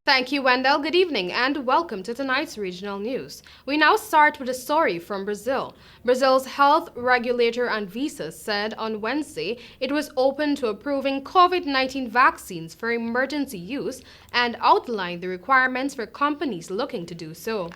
Thank you, Wendell. Good evening and welcome to tonight's regional news. We now start with a story from Brazil. Brazil's health regulator Anvisa said on Wednesday it was open to approving COVID-19 vaccines for emergency use and outlined the requirements for companies looking to do so.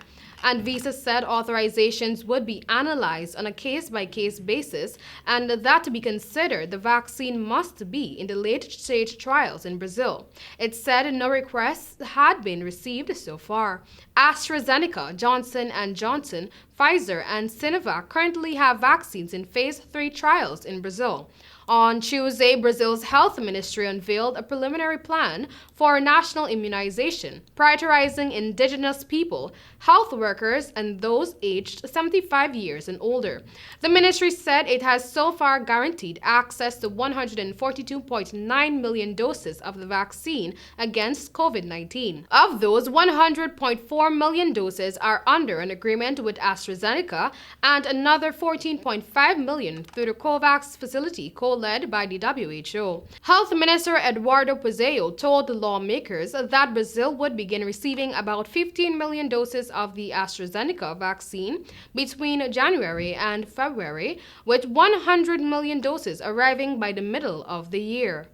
Anvisa said authorizations would be analyzed on a case-by-case basis and that to be considered, the vaccine must be in the late-stage trials in Brazil. It said no requests had been received so far. AstraZeneca, Johnson & Johnson, Pfizer, and Sinovac currently have vaccines in phase 3 trials in Brazil. On Tuesday, Brazil's health ministry unveiled a preliminary plan for national immunization, prioritizing indigenous people, health workers, and those aged 75 years and older. The ministry said it has so far guaranteed access to 142.9 million doses of the vaccine against COVID-19. Of those, 100.4 million doses are under an agreement with AstraZeneca and another 14.5 million through the COVAX facility led by the WHO. Health Minister Eduardo Puzeo told the lawmakers that Brazil would begin receiving about 15 million doses of the AstraZeneca vaccine between January and February, with 100 million doses arriving by the middle of the year.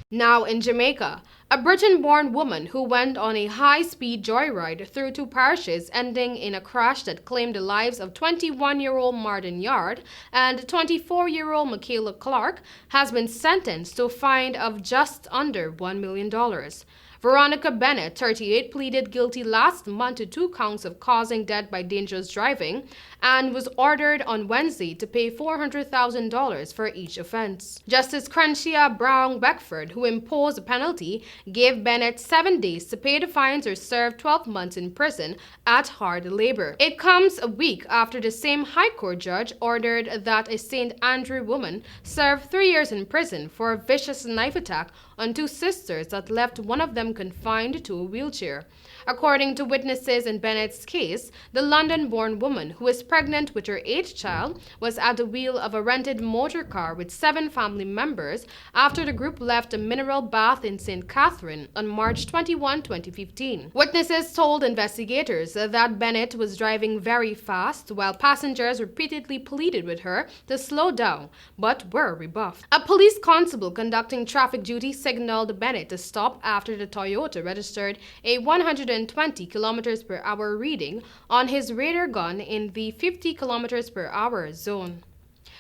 Now in Jamaica, a Britain-born woman who went on a high-speed joyride through two parishes ending in a crash that claimed the lives of 21-year-old Martin Yard and 24-year-old Michaela Clark has been sentenced to a fine of just under $1 million. Veronica Bennett, 38, pleaded guilty last month to 2 counts of causing death by dangerous driving and was ordered on Wednesday to pay $400,000 for each offense. Justice Crenshaw Brown Beckford, who imposed a penalty, gave Bennett 7 days to pay the fines or serve 12 months in prison at hard labor. It comes a week after the same High Court judge ordered that a St. Andrew woman serve 3 years in prison for a vicious knife attack on 2 sisters that left one of them confined to a wheelchair. According to witnesses in Bennett's case, the London-born woman, who is pregnant with her 8th child, was at the wheel of a rented motor car with 7 family members after the group left a mineral bath in St. Catherine on March 21, 2015. Witnesses told investigators that Bennett was driving very fast while passengers repeatedly pleaded with her to slow down, but were rebuffed. A police constable conducting traffic duty signaled Bennett to stop after the Toyota registered a 120 km per hour reading on his radar gun in the 50 km per hour zone.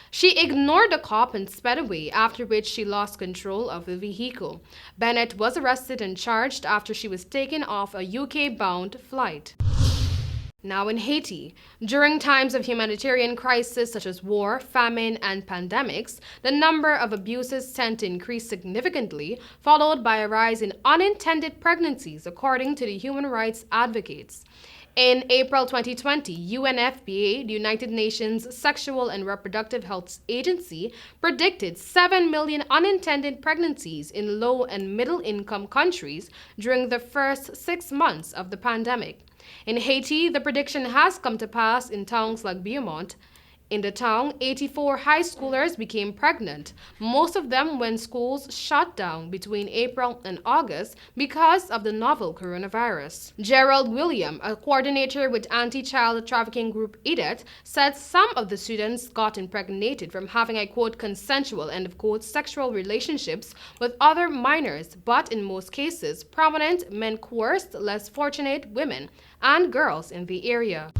She ignored the cop and sped away, after which she lost control of the vehicle. Bennett was arrested and charged after she was taken off a UK-bound flight. Now in Haiti, during times of humanitarian crisis such as war, famine, and pandemics, the number of abuses tend to increase significantly, followed by a rise in unintended pregnancies, according to the human rights advocates. In April 2020, UNFPA, the United Nations Sexual and Reproductive Health Agency, predicted 7 million unintended pregnancies in low and middle-income countries during the first 6 months of the pandemic. In Haiti, the prediction has come to pass in towns like Beaumont. In the town, 84 high schoolers became pregnant, most of them when schools shut down between April and August because of the novel coronavirus. Gerald William, a coordinator with anti-child trafficking group EDET, said some of the students got impregnated from having a quote consensual end of quote sexual relationships with other minors, but in most cases, prominent men coerced less fortunate women and girls in the area.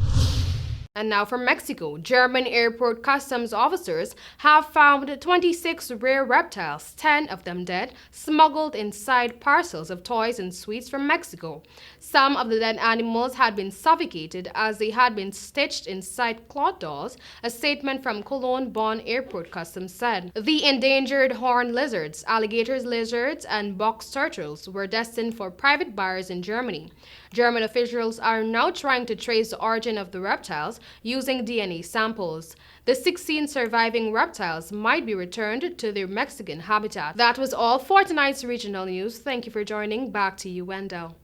And now from Mexico, German airport customs officers have found 26 rare reptiles, 10 of them dead, smuggled inside parcels of toys and sweets from Mexico. Some of the dead animals had been suffocated as they had been stitched inside cloth dolls, a statement from Cologne-Bonn Airport Customs said. The endangered horned lizards, alligator lizards, and box turtles were destined for private buyers in Germany. German officials are now trying to trace the origin of the reptiles using DNA samples. The 16 surviving reptiles might be returned to their Mexican habitat. That was all for tonight's regional news. Thank you for joining. Back to you, Wendell.